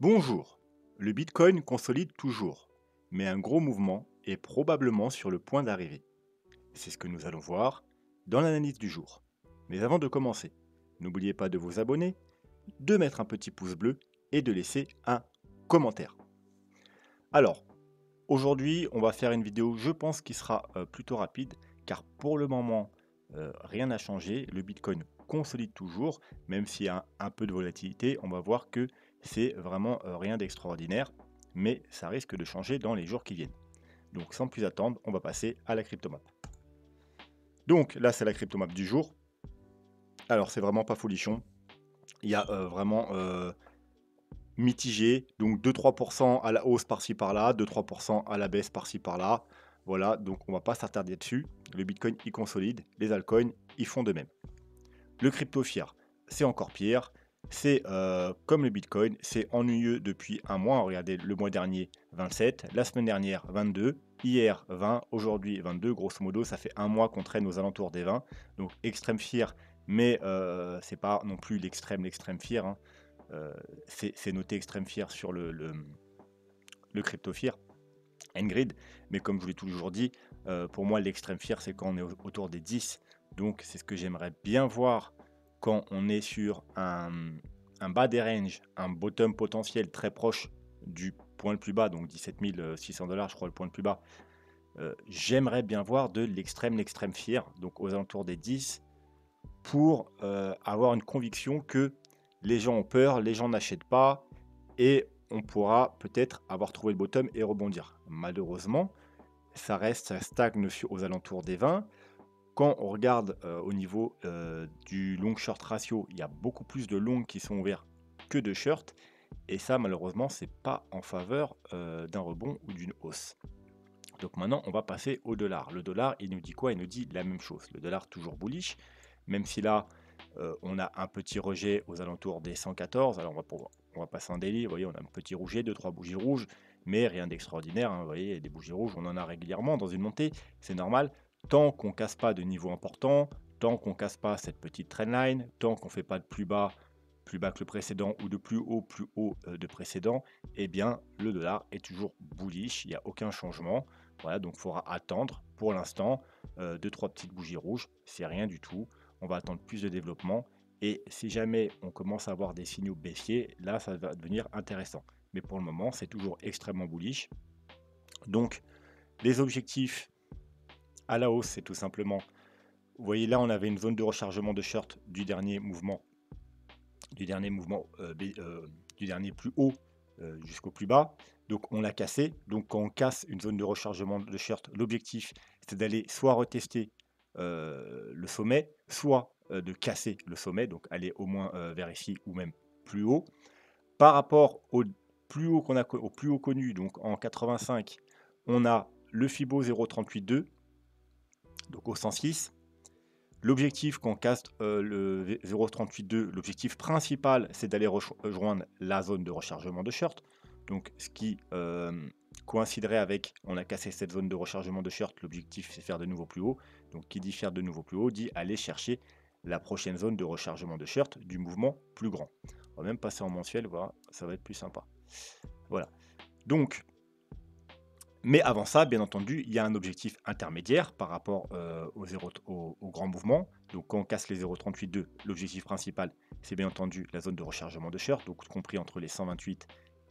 Bonjour. Le Bitcoin consolide toujours, mais un gros mouvement est probablement sur le point d'arriver. C'est ce que nous allons voir dans l'analyse du jour. Mais avant de commencer, n'oubliez pas de vous abonner, de mettre un petit pouce bleu et de laisser un commentaire. Alors, aujourd'hui, on va faire une vidéo, je pense, qui sera plutôt rapide, car pour le moment, rien n'a changé. Le Bitcoin consolide toujours, même s'il y a un peu de volatilité. On va voir que c'est vraiment rien d'extraordinaire, mais ça risque de changer dans les jours qui viennent. Donc, sans plus attendre, on va passer à la cryptomap. Donc, là, c'est la cryptomap du jour. Alors, c'est vraiment pas folichon. Il y a vraiment mitigé, donc 2-3% à la hausse par-ci par-là, 2-3% à la baisse par-ci par-là. Voilà, donc on va pas s'attarder dessus. Le Bitcoin, il consolide, les altcoins, ils font de même. Le crypto fier, c'est encore pire. C'est comme le Bitcoin, c'est ennuyeux depuis un mois. Regardez, le mois dernier, 27, la semaine dernière, 22, hier, 20, aujourd'hui, 22. Grosso modo, ça fait un mois qu'on traîne aux alentours des 20. Donc extrême fier, mais c'est pas non plus l'extrême fier, hein. C'est noté extrême fier sur le crypto fier Ngrid, mais comme je vous l'ai toujours dit, pour moi l'extrême fier c'est quand on est autour des 10, donc c'est ce que j'aimerais bien voir quand on est sur un bas des ranges, un bottom potentiel très proche du point le plus bas, donc 17 600 $, je crois le point le plus bas. J'aimerais bien voir de l'extrême fier, donc aux alentours des 10, pour avoir une conviction que les gens ont peur, les gens n'achètent pas, et on pourra peut-être avoir trouvé le bottom et rebondir. Malheureusement, ça stagne aux alentours des 20. Quand on regarde au niveau du long short ratio, il y a beaucoup plus de longs qui sont ouverts que de short, et ça malheureusement c'est pas en faveur d'un rebond ou d'une hausse. Donc maintenant on va passer au dollar. Le dollar, il nous dit quoi? Il nous dit la même chose. Le dollar toujours bullish, même si là on a un petit rejet aux alentours des 114. Alors on va passer en daily, vous voyez, on a un petit rouget, 2-3 bougies rouges, mais rien d'extraordinaire, hein. Vous voyez, des bougies rouges, on en a régulièrement dans une montée, c'est normal. Tant qu'on casse pas de niveau important, tant qu'on casse pas cette petite trendline, tant qu'on fait pas de plus bas que le précédent, ou de plus haut de précédent, eh bien le dollar est toujours bullish, il n'y a aucun changement. Voilà, donc il faudra attendre pour l'instant 2-3 petites bougies rouges, c'est rien du tout. On va attendre plus de développement, et si jamais on commence à avoir des signaux baissiers, là ça va devenir intéressant. Mais pour le moment, c'est toujours extrêmement bullish. Donc les objectifs à la hausse, c'est tout simplement, vous voyez là, on avait une zone de rechargement de short du dernier mouvement, du dernier plus haut jusqu'au plus bas. Donc on l'a cassé. Donc quand on casse une zone de rechargement de short, l'objectif c'est d'aller soit retester le sommet, soit de casser le sommet, donc aller au moins vers ici ou même plus haut. Par rapport au plus haut au plus haut connu, donc en 85, on a le Fibo 0,382, donc au 106. L'objectif quand on casse le 0,382, l'objectif principal, c'est d'aller rejoindre la zone de rechargement de short. Donc ce qui coïnciderait avec, on a cassé cette zone de rechargement de short, l'objectif c'est faire de nouveau plus haut. Donc qui dit faire de nouveau plus haut, dit aller chercher la prochaine zone de rechargement de short du mouvement plus grand. On va même passer en mensuel, voilà, ça va être plus sympa. Voilà. Donc mais avant ça, bien entendu, il y a un objectif intermédiaire par rapport au grand mouvement. Donc quand on casse les 0,382, l'objectif principal, c'est bien entendu la zone de rechargement de short, donc compris entre les 128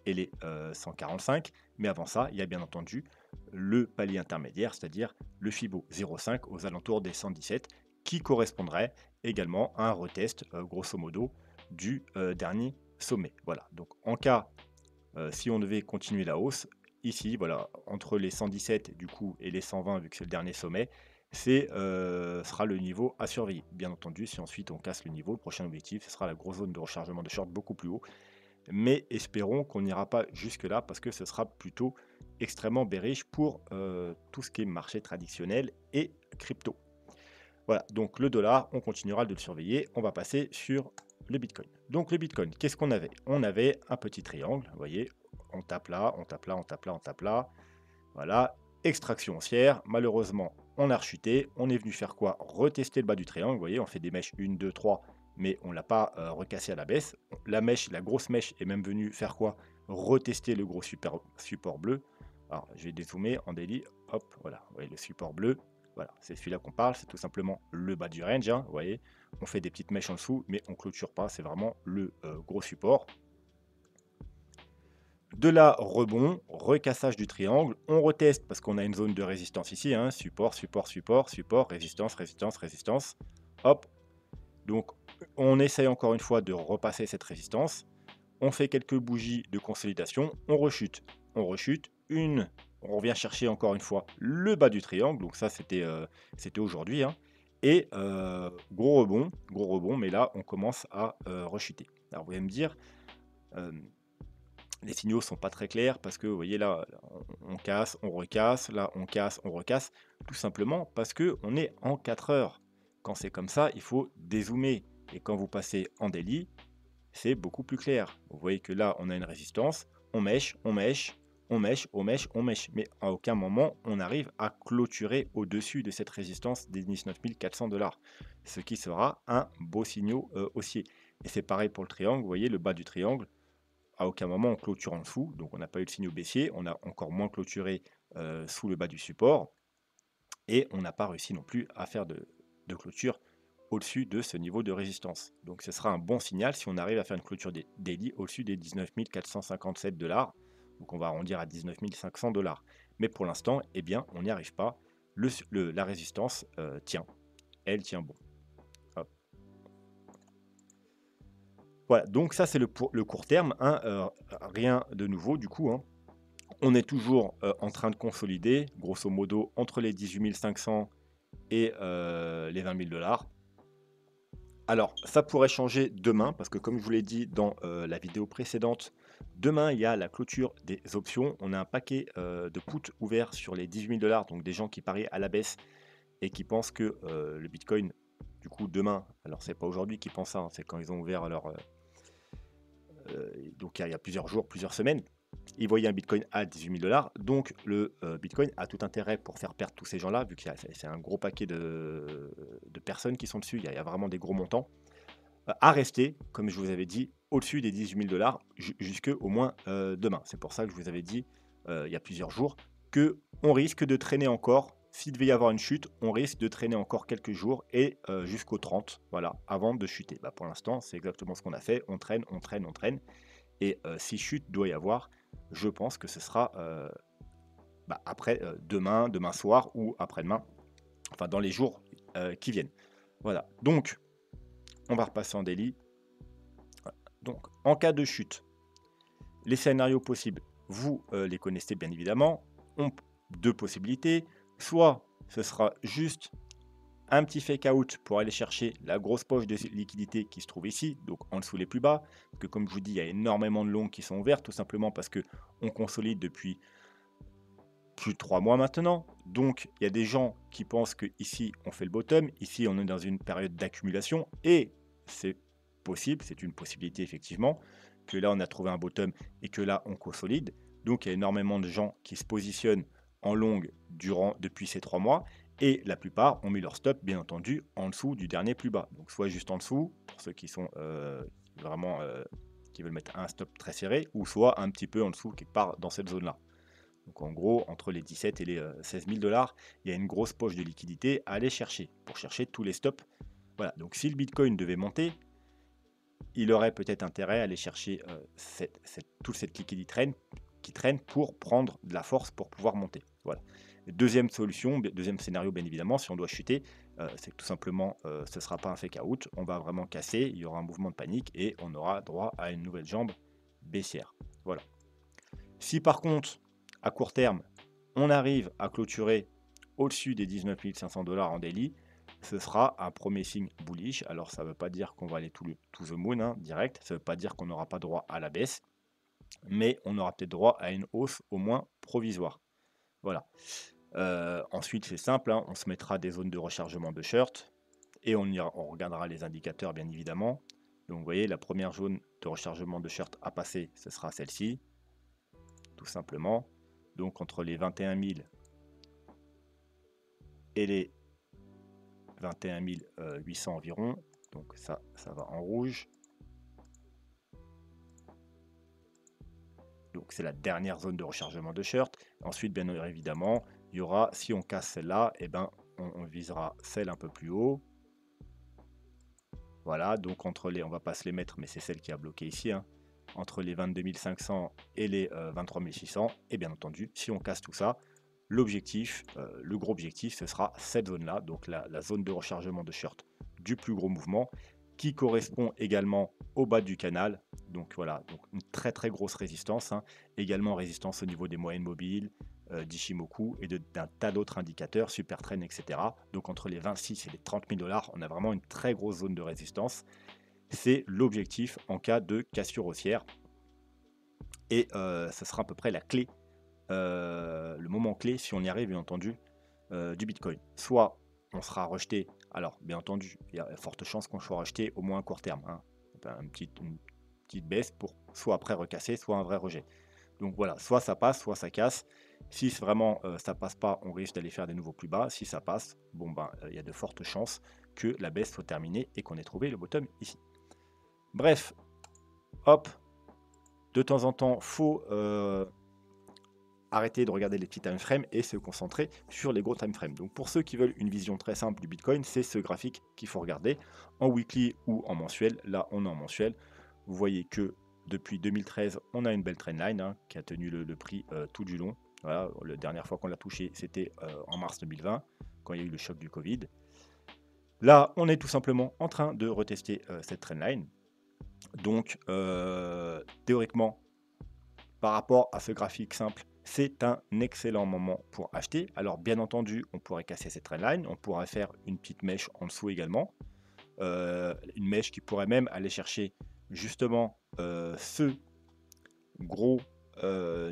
et les 145. Mais avant ça, il y a bien entendu le palier intermédiaire, c'est-à-dire le Fibo 0,5 aux alentours des 117, qui correspondrait également à un retest, grosso modo, du dernier sommet. Voilà, donc en cas, si on devait continuer la hausse, ici, voilà, entre les 117 du coup et les 120, vu que c'est le dernier sommet, sera le niveau à surveiller. Bien entendu, si ensuite on casse le niveau, le prochain objectif, ce sera la grosse zone de rechargement de short beaucoup plus haut. Mais espérons qu'on n'ira pas jusque-là, parce que ce sera plutôt extrêmement bearish pour tout ce qui est marché traditionnel et crypto. Voilà, donc le dollar, on continuera de le surveiller. On va passer sur le Bitcoin. Donc le Bitcoin, qu'est-ce qu'on avait? On avait un petit triangle, vous voyez, on tape là, on tape là, on tape là, on tape là. Voilà, extraction haussière. Malheureusement, on a rechuté. On est venu faire quoi? Retester le bas du triangle. Vous voyez, on fait des mèches 1, 2, 3, mais on ne l'a pas recassé à la baisse. La grosse mèche est même venue faire quoi? Vous retester le gros support bleu. Alors, je vais dézoomer en daily, hop, voilà, vous voyez le support bleu, voilà, c'est celui-là qu'on parle, c'est tout simplement le bas du range, hein, vous voyez, on fait des petites mèches en dessous, mais on clôture pas, c'est vraiment le gros support. De là, rebond, recassage du triangle, on reteste parce qu'on a une zone de résistance ici, hein, support, support, support, support, résistance, résistance, résistance, hop, donc on essaye encore une fois de repasser cette résistance. On fait quelques bougies de consolidation, on rechute, on revient chercher encore une fois le bas du triangle, donc ça c'était aujourd'hui, hein, et gros rebond, mais là on commence à rechuter. Alors vous allez me dire, euh, les signaux sont pas très clairs parce que vous voyez là, on casse, on recasse, là on casse, on recasse, tout simplement parce que on est en 4 heures. Quand c'est comme ça, il faut dézoomer, et quand vous passez en daily, c'est beaucoup plus clair. Vous voyez que là, on a une résistance, on mèche, on mèche, on mèche, on mèche, on mèche. Mais à aucun moment, on arrive à clôturer au-dessus de cette résistance des 19 400 $, ce qui sera un beau signal haussier. Et c'est pareil pour le triangle, vous voyez le bas du triangle, à aucun moment on clôture en dessous, donc on n'a pas eu de signal baissier, on a encore moins clôturé sous le bas du support, et on n'a pas réussi non plus à faire de clôture au-dessus de ce niveau de résistance. Donc ce sera un bon signal si on arrive à faire une clôture daily au-dessus des 19 457 $. Donc on va arrondir à 19 500 $. Mais pour l'instant, eh bien, on n'y arrive pas. La résistance tient. Elle tient bon. Hop. Voilà, donc ça c'est le court terme, hein, rien de nouveau du coup, hein. On est toujours en train de consolider, grosso modo, entre les 18 500 et les 20 000 $. Alors, ça pourrait changer demain, parce que comme je vous l'ai dit dans la vidéo précédente, demain, il y a la clôture des options. On a un paquet de puts ouverts sur les 18 000 $, donc des gens qui parient à la baisse et qui pensent que le Bitcoin, du coup, demain, alors c'est pas aujourd'hui qu'ils pensent ça, hein, c'est quand ils ont ouvert leur... donc il y a plusieurs jours, plusieurs semaines, ils voyaient un Bitcoin à 18 000 $. Donc le Bitcoin a tout intérêt pour faire perdre tous ces gens-là, vu que c'est un gros paquet de personnes qui sont dessus, il y a vraiment des gros montants, à rester, comme je vous avais dit, au-dessus des 18 000 $ jusque au moins demain. C'est pour ça que je vous avais dit il y a plusieurs jours que on risque de traîner encore. S'il devait y avoir une chute, on risque de traîner encore quelques jours et jusqu'au 30, voilà, avant de chuter. Bah, pour l'instant, c'est exactement ce qu'on a fait. On traîne, on traîne, on traîne. Et si chute doit y avoir, je pense que ce sera après demain, demain soir ou après-demain, enfin dans les jours qui viennent. Voilà, donc on va repasser en daily. Donc en cas de chute, les scénarios possibles, vous les connaissez bien évidemment. On, deux possibilités, soit ce sera juste un petit fake out pour aller chercher la grosse poche de liquidité qui se trouve ici, donc en dessous les plus bas, parce que comme je vous dis, il y a énormément de longues qui sont ouvertes, tout simplement parce que on consolide depuis plus de 3 mois maintenant. Donc il y a des gens qui pensent que ici on fait le bottom, ici on est dans une période d'accumulation, et c'est possible, c'est une possibilité effectivement, que là on a trouvé un bottom et que là on consolide. Donc il y a énormément de gens qui se positionnent en longue depuis ces 3 mois, et la plupart ont mis leur stop bien entendu en dessous du dernier plus bas. Donc soit juste en dessous, pour ceux qui sont vraiment qui veulent mettre un stop très serré, ou soit un petit peu en dessous quelque part dans cette zone là. Donc en gros, entre les 17 et les 16 000 $, il y a une grosse poche de liquidité à aller chercher, pour chercher tous les stops. Voilà, donc si le Bitcoin devait monter, il aurait peut-être intérêt à aller chercher toute cette liquidité qui traîne pour prendre de la force pour pouvoir monter. Voilà. Deuxième solution, deuxième scénario bien évidemment, si on doit chuter, c'est que tout simplement ce ne sera pas un fake out, on va vraiment casser, il y aura un mouvement de panique et on aura droit à une nouvelle jambe baissière. Voilà. Si par contre, à court terme, on arrive à clôturer au-dessus des 19 500 $ en daily, ce sera un premier signe bullish. Alors ça ne veut pas dire qu'on va aller to the moon hein, direct, ça ne veut pas dire qu'on n'aura pas droit à la baisse, mais on aura peut-être droit à une hausse au moins provisoire. Voilà. Ensuite c'est simple, hein, on se mettra des zones de rechargement de short et on regardera les indicateurs bien évidemment. Donc vous voyez la première zone de rechargement de short à passer, ce sera celle-ci, tout simplement. Donc entre les 21 000 et les 21 800 environ. Donc ça va en rouge. donc c'est la dernière zone de rechargement de short. Ensuite, bien évidemment, il y aura, si on casse celle-là, et ben, on visera celle un peu plus haut. Voilà, donc entre les, on va pas se les mettre, mais c'est celle qui a bloqué ici, hein, entre les 22 500 et les 23 600. Et bien entendu, si on casse tout ça, l'objectif, le gros objectif, ce sera cette zone-là, donc la zone de rechargement de short du plus gros mouvement, qui correspond également au bas du canal. Donc voilà, donc une très très grosse résistance, hein. Également résistance au niveau des moyennes mobiles, d'Ishimoku et d'un tas d'autres indicateurs, Supertrend, etc. Donc entre les 26 et les 30 000 $, on a vraiment une très grosse zone de résistance. C'est l'objectif en cas de cassure haussière. Et ça sera à peu près la clé, le moment clé, si on y arrive, bien entendu, du Bitcoin. Soit on sera rejeté, alors bien entendu, il y a forte chance qu'on soit rejeté au moins à court terme, hein. Une petite baisse pour soit après recasser, soit un vrai rejet. Donc voilà, soit ça passe, soit ça casse. Si vraiment ça passe pas, on risque d'aller faire des nouveaux plus bas. Si ça passe, bon ben il y a de fortes chances que la baisse soit terminée et qu'on ait trouvé le bottom ici. Bref, hop, de temps en temps, faut arrêter de regarder les petits time frames et se concentrer sur les gros time frames. Donc pour ceux qui veulent une vision très simple du Bitcoin, c'est ce graphique qu'il faut regarder en weekly ou en mensuel. Là, on est en mensuel. Vous voyez que depuis 2013, on a une belle trendline, hein, qui a tenu le prix tout du long. Voilà, la dernière fois qu'on l'a touché, c'était en mars 2020, quand il y a eu le choc du Covid. Là, on est tout simplement en train de retester cette trendline. Donc, théoriquement, par rapport à ce graphique simple, c'est un excellent moment pour acheter. Alors, bien entendu, on pourrait casser cette trendline, on pourrait faire une petite mèche en dessous également. Une mèche qui pourrait même aller chercher justement ce gros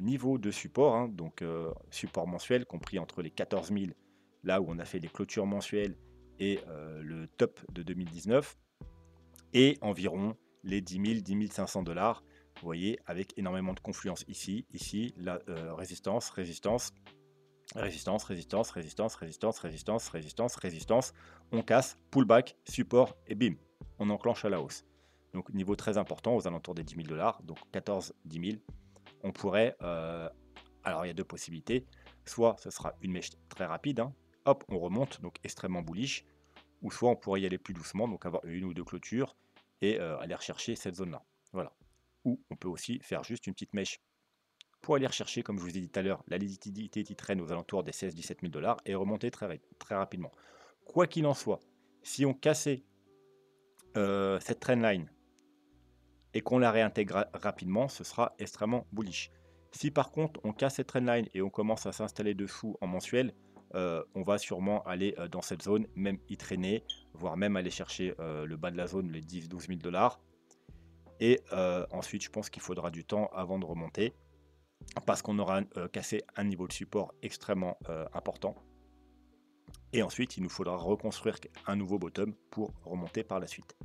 niveau de support, hein, donc support mensuel compris entre les 14 000, là où on a fait les clôtures mensuelles, et le top de 2019, et environ les 10 000, 10 500 $. Vous voyez, avec énormément de confluence ici, la résistance, résistance, résistance, résistance, résistance, résistance, résistance, résistance, résistance. On casse, pullback, support et bim, on enclenche à la hausse. Donc niveau très important, aux alentours des 10 000 $, donc 14, 10 000. On pourrait, alors il y a deux possibilités, soit ce sera une mèche très rapide, hein, hop, on remonte, donc extrêmement bullish, ou soit on pourrait y aller plus doucement, donc avoir une ou deux clôtures et aller rechercher cette zone-là. Voilà. Ou on peut aussi faire juste une petite mèche pour aller rechercher, comme je vous ai dit tout à l'heure, la liquidité qui traîne aux alentours des 16-17 000 $ et remonter très rapidement. Quoi qu'il en soit, si on cassait cette trendline et qu'on la réintègre rapidement, ce sera extrêmement bullish. Si par contre on casse cette trendline et on commence à s'installer dessous en mensuel, on va sûrement aller dans cette zone, même y traîner, voire même aller chercher le bas de la zone, les 10-12 000 $. Et ensuite, je pense qu'il faudra du temps avant de remonter, parce qu'on aura cassé un niveau de support extrêmement important. Et ensuite, il nous faudra reconstruire un nouveau bottom pour remonter par la suite.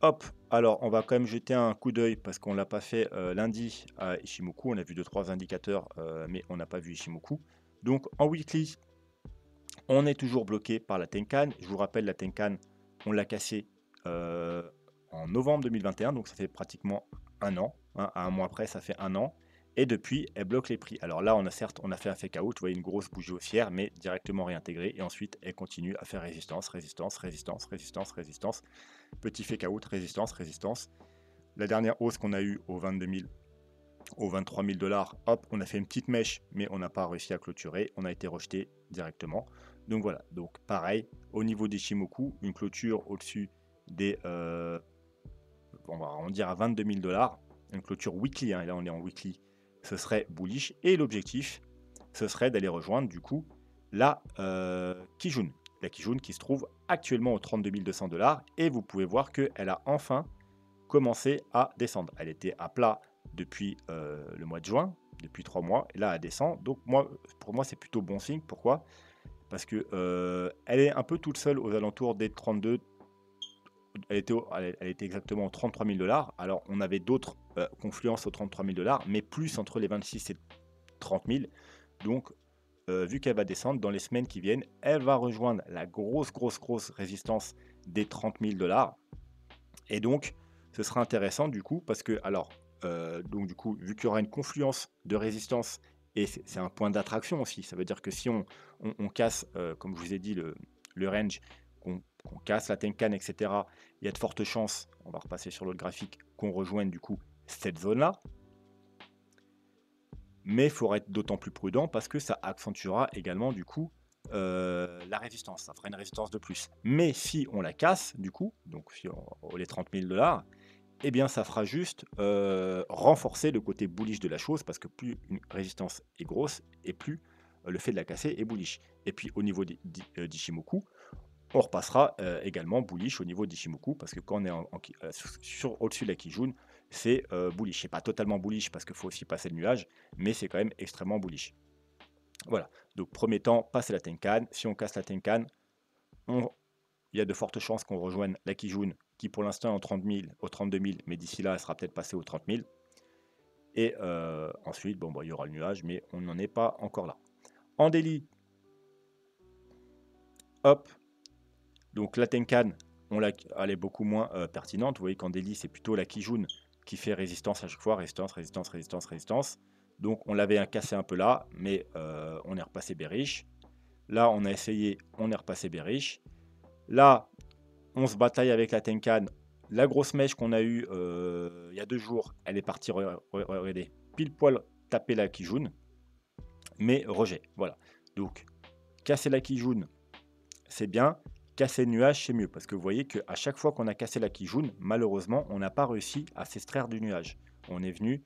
Hop, alors on va quand même jeter un coup d'œil parce qu'on ne l'a pas fait lundi à Ishimoku. On a vu 2-3 indicateurs, mais on n'a pas vu Ishimoku. Donc en weekly, on est toujours bloqué par la Tenkan. Je vous rappelle, la Tenkan, on l'a cassée en novembre 2021, donc ça fait pratiquement un an, hein, à un mois près, ça fait un an. Et depuis, elle bloque les prix. Alors là, on a fait un fake out, vous voyez une grosse bougie haussière, mais directement réintégrée. Et ensuite, elle continue à faire résistance, résistance, résistance, résistance, résistance. Petit fake out, résistance, résistance. La dernière hausse qu'on a eue aux 22 000, aux 23 000 $, hop, on a fait une petite mèche, mais on n'a pas réussi à clôturer. On a été rejeté directement. Donc voilà, donc pareil, au niveau des Shimoku, une clôture au-dessus des, on va arrondir à 22 000 $, une clôture weekly, hein, là on est en weekly, ce serait bullish, et l'objectif, ce serait d'aller rejoindre du coup la Kijun. La Kijun qui se trouve actuellement aux 32 200 $, et vous pouvez voir qu'elle a enfin commencé à descendre. Elle était à plat depuis le mois de juin, depuis 3 mois, et là elle descend. Donc pour moi c'est plutôt bon signe. Pourquoi? Parce que elle est un peu toute seule aux alentours des 32. Elle était exactement aux 33 000 $. Alors on avait d'autres confluences aux 33 000 $, mais plus entre les 26 et 30 000. Donc vu qu'elle va descendre dans les semaines qui viennent, elle va rejoindre la grosse résistance des 30 000 $. Et donc ce sera intéressant du coup parce que, alors donc du coup, vu qu'il y aura une confluence de résistance et c'est un point d'attraction aussi, ça veut dire que si on casse, comme je vous ai dit, le range, qu'on casse la Tenkan, et cetera, il y a de fortes chances, on va repasser sur l'autre graphique, qu'on rejoigne du coup cette zone-là. Mais il faudra être d'autant plus prudent parce que ça accentuera également du coup la résistance, ça fera une résistance de plus. Mais si on la casse du coup, donc si les 30 000 $, eh bien ça fera juste renforcer le côté bullish de la chose parce que plus une résistance est grosse et plus le fait de la casser est bullish. Et puis au niveau d'Ichimoku, on repassera également bullish au niveau d'Ichimoku parce que quand on est au-dessus de la Kijun, c'est bullish. C'est pas totalement bullish parce qu'il faut aussi passer le nuage, mais c'est quand même extrêmement bullish. Voilà, donc premier temps, passer la Tenkan. Si on casse la Tenkan, il y a de fortes chances qu'on rejoigne la Kijun qui pour l'instant est en 30 000, au 32 000, mais d'ici là, elle sera peut-être passée aux 30 000. Et ensuite, bon, il y aura le nuage, mais on n'en est pas encore là. En daily, hop, donc la Tenkan, elle est beaucoup moins pertinente. Vous voyez qu'en daily, c'est plutôt la Kijun qui fait résistance à chaque fois, résistance, résistance, résistance, résistance. Donc on l'avait cassé un peu là, mais on est repassé bearish. Là, on a essayé, on est repassé bearish. Là, on se bataille avec la Tenkan. La grosse mèche qu'on a eue il y a 2 jours, elle est partie, regardez, pile poil taper la Kijun, mais rejet. Voilà. Donc, casser la Kijun, c'est bien. Casser le nuage, c'est mieux. Parce que vous voyez qu'à chaque fois qu'on a cassé la Kijun, malheureusement, on n'a pas réussi à s'extraire du nuage. On est venu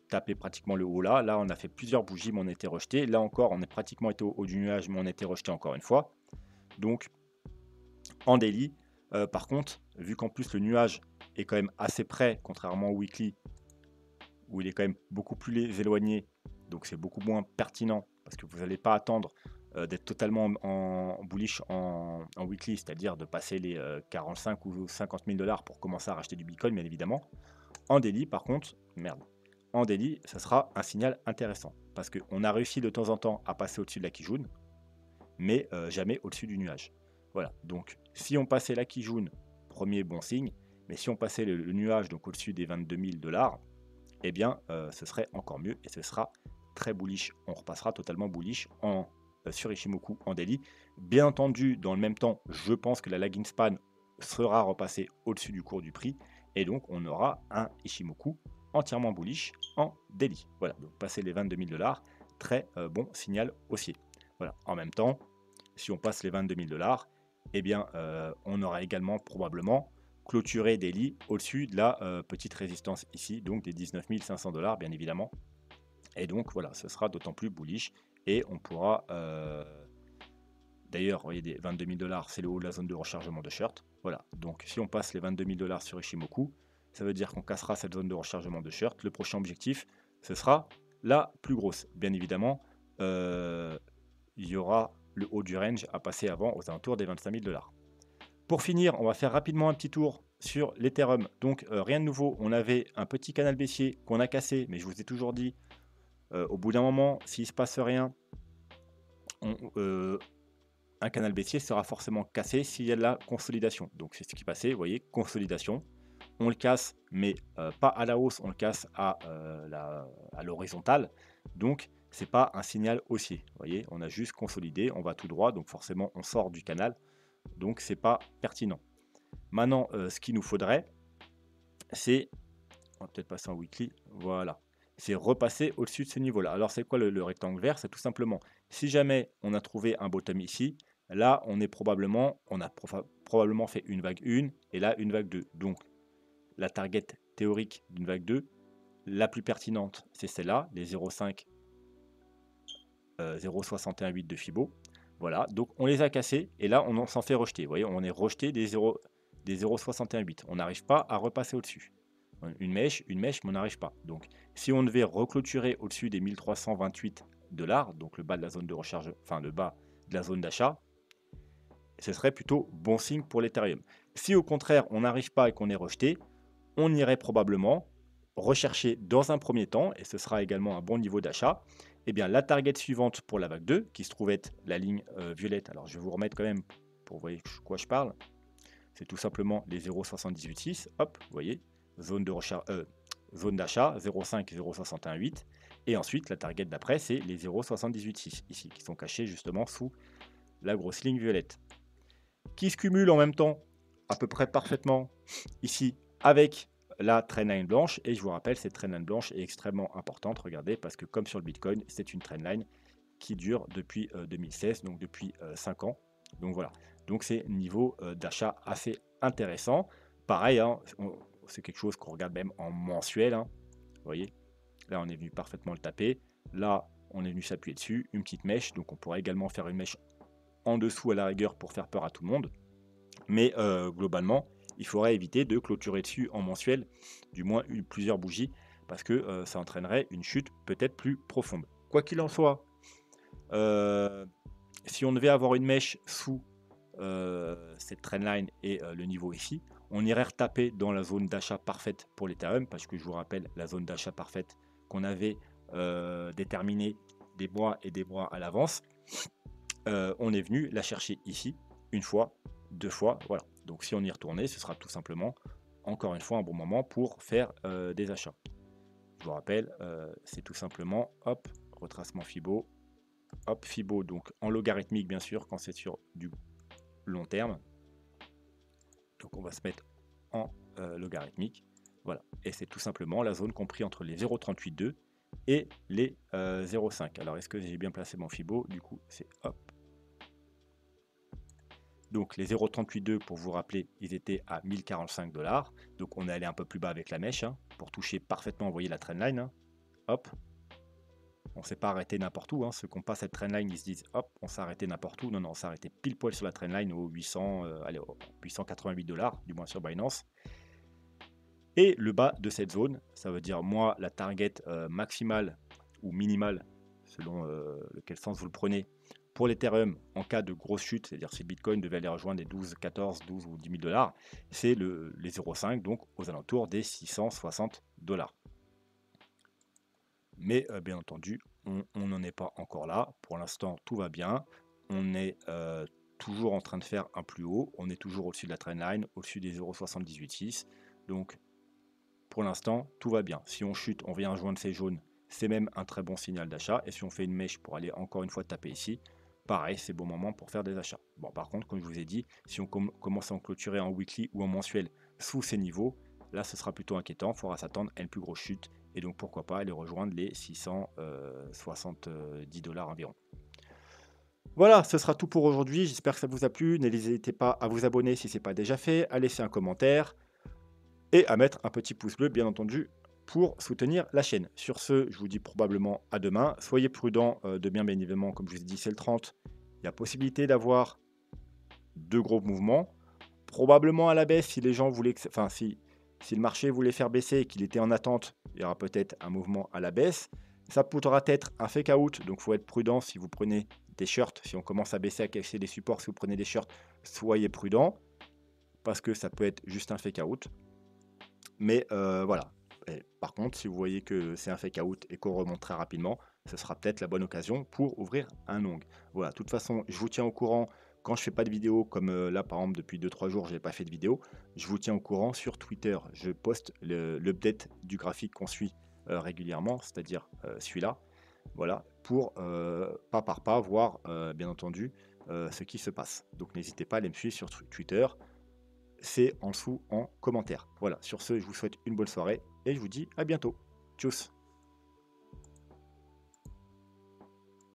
taper pratiquement le haut là. Là, on a fait plusieurs bougies, mais on a été rejeté. Là encore, on est pratiquement été au haut du nuage, mais on a été rejeté encore une fois. Donc, en daily, par contre, vu qu'en plus le nuage est quand même assez près, contrairement au weekly, où il est quand même beaucoup plus éloigné, donc c'est beaucoup moins pertinent, parce que vous n'allez pas attendre d'être totalement en bullish en weekly, c'est-à-dire de passer les 45 ou 50 000 $ pour commencer à racheter du Bitcoin, bien évidemment. En daily, par contre, en daily, ça sera un signal intéressant, parce qu'on a réussi de temps en temps à passer au-dessus de la Kijun, mais jamais au-dessus du nuage. Voilà, donc si on passait la Kijun, premier bon signe, mais si on passait le nuage, donc au-dessus des 22 000 $, eh bien ce serait encore mieux et ce sera très bullish. On repassera totalement bullish sur Ichimoku en daily. Bien entendu, dans le même temps, je pense que la lagging span sera repassée au-dessus du cours du prix et donc on aura un Ichimoku entièrement bullish en daily. Voilà, donc passer les 22 000 $, très bon signal haussier. Voilà, en même temps, si on passe les 22 000 $, eh bien, on aura également probablement clôturé daily au-dessus de la petite résistance ici, donc des 19 500 $, bien évidemment. Et donc, voilà, ce sera d'autant plus bullish. Et on pourra... D'ailleurs, vous voyez, des 22 000 $, c'est le haut de la zone de rechargement de shirt. Voilà, donc si on passe les 22 000 $ sur Ichimoku, ça veut dire qu'on cassera cette zone de rechargement de shirt. Le prochain objectif, ce sera la plus grosse. Bien évidemment, il y aura le haut du range à passer avant aux alentours des 25 000 $. Pour finir, on va faire rapidement un petit tour sur l'Ethereum. Donc rien de nouveau, on avait un petit canal baissier qu'on a cassé, mais je vous ai toujours dit, au bout d'un moment, s'il ne se passe rien, un canal baissier sera forcément cassé s'il y a de la consolidation. Donc c'est ce qui passait, vous voyez, consolidation. On le casse, mais pas à la hausse, on le casse à l'horizontale. Donc c'est pas un signal haussier. Vous voyez, on a juste consolidé, on va tout droit, donc forcément on sort du canal. Donc c'est pas pertinent. Maintenant, ce qu'il nous faudrait, c'est, on va peut-être passer en weekly, voilà, c'est repasser au-dessus de ce niveau-là. Alors c'est quoi le rectangle vert? C'est tout simplement, si jamais on a trouvé un bottom ici, là on a probablement fait une vague 1 et là une vague 2. Donc la target théorique d'une vague 2, la plus pertinente, c'est celle-là, les 0,5, 0,618 de Fibo. Voilà, donc on les a cassés et là on s'en fait rejeter. Vous voyez, on est rejeté des 0,618. On n'arrive pas à repasser au-dessus. Une mèche, mais on n'arrive pas. Donc si on devait reclôturer au-dessus des 1328 $, donc le bas de la zone de recharge, enfin le bas de la zone d'achat, ce serait plutôt bon signe pour l'Ethereum. Si au contraire on n'arrive pas et qu'on est rejeté, on irait probablement rechercher dans un premier temps, et ce sera également un bon niveau d'achat, eh bien la target suivante pour la vague 2, qui se trouve être la ligne violette. Alors je vais vous remettre quand même pour vous voyez de quoi je parle. C'est tout simplement les 0,786. Hop, vous voyez, zone de recherche, zone d'achat 0,5 0,618 et ensuite la target d'après c'est les 0,786 ici qui sont cachés justement sous la grosse ligne violette qui se cumule en même temps à peu près parfaitement ici avec la trendline blanche. Et je vous rappelle, cette trendline blanche est extrêmement importante, regardez, parce que comme sur le Bitcoin, c'est une trendline qui dure depuis 2016, donc depuis 5 ans. Donc voilà, donc c'est niveau d'achat assez intéressant. Pareil, hein, c'est quelque chose qu'on regarde même en mensuel, hein. Vous voyez, là on est venu parfaitement le taper, là on est venu s'appuyer dessus, une petite mèche, donc on pourrait également faire une mèche en dessous à la rigueur pour faire peur à tout le monde. Mais globalement, il faudrait éviter de clôturer dessus en mensuel, du moins plusieurs bougies, parce que ça entraînerait une chute peut-être plus profonde. Quoi qu'il en soit, si on devait avoir une mèche sous cette trendline et le niveau ici, on irait retaper dans la zone d'achat parfaite pour l'Ethereum, parce que je vous rappelle la zone d'achat parfaite qu'on avait déterminée des mois et des mois à l'avance. On est venu la chercher ici, une fois, deux fois, voilà. Donc si on y retournait, ce sera tout simplement, encore une fois, un bon moment pour faire des achats. Je vous rappelle, c'est tout simplement, hop, retracement Fibo, hop, Fibo, donc en logarithmique bien sûr, quand c'est sur du long terme. Donc on va se mettre en logarithmique, voilà. Et c'est tout simplement la zone comprise entre les 0,382 et les 0,5. Alors est-ce que j'ai bien placé mon Fibo? Du coup, c'est hop. Donc les 0,382 pour vous rappeler, ils étaient à 1045 $. Donc on est allé un peu plus bas avec la mèche hein, pour toucher parfaitement, vous voyez la trendline. Hein. Hop. On ne s'est pas arrêté n'importe où. Hein. Ceux qui n'ont pas cette trendline, ils se disent hop, on s'est arrêté n'importe où. Non, non, on s'est arrêté pile poil sur la trendline au 800, allez, 888 $, du moins sur Binance. Et le bas de cette zone, ça veut dire moi la target maximale ou minimale, selon lequel sens vous le prenez, pour l'Ethereum en cas de grosse chute, c'est-à-dire si le Bitcoin devait aller rejoindre les 12, 14, 12 ou 10 000 $, c'est les 0,5, donc aux alentours des 660 $. Mais bien entendu, on n'en est pas encore là. Pour l'instant, tout va bien. On est toujours en train de faire un plus haut. On est toujours au-dessus de la trendline, au-dessus des 0,786. Donc pour l'instant, tout va bien. Si on chute, on vient rejoindre ces jaunes, c'est même un très bon signal d'achat. Et si on fait une mèche pour aller encore une fois taper ici, pareil, c'est bon moment pour faire des achats. Bon, par contre, comme je vous ai dit, si on commence à en clôturer en weekly ou en mensuel sous ces niveaux, là, ce sera plutôt inquiétant. Il faudra s'attendre à une plus grosse chute. Et donc, pourquoi pas aller rejoindre les 670 $ environ. Voilà, ce sera tout pour aujourd'hui. J'espère que ça vous a plu. N'hésitez pas à vous abonner si ce n'est pas déjà fait, à laisser un commentaire et à mettre un petit pouce bleu, bien entendu, pour soutenir la chaîne. Sur ce, je vous dis probablement à demain. Soyez prudents de bien évidemment, comme je vous ai dit, c'est le 30. Il y a possibilité d'avoir deux gros mouvements. Probablement à la baisse, si les gens voulaient, enfin si le marché voulait faire baisser et qu'il était en attente, il y aura peut-être un mouvement à la baisse. Ça pourra être un fake out, donc il faut être prudent si vous prenez des shorts. Si on commence à baisser, à casser des supports, si vous prenez des shorts, soyez prudent parce que ça peut être juste un fake out. Mais voilà. Et par contre, si vous voyez que c'est un fake out et qu'on remonte très rapidement, ce sera peut-être la bonne occasion pour ouvrir un long. Voilà, de toute façon, je vous tiens au courant quand je fais pas de vidéo, comme là par exemple depuis 2-3 jours, je n'ai pas fait de vidéo. Je vous tiens au courant sur Twitter. Je poste l'update du graphique qu'on suit régulièrement, c'est-à-dire celui-là. Voilà, pour pas par pas voir bien entendu ce qui se passe. Donc n'hésitez pas à aller me suivre sur Twitter. C'est en dessous en commentaire. Voilà, sur ce, je vous souhaite une bonne soirée et je vous dis à bientôt. Tchuss.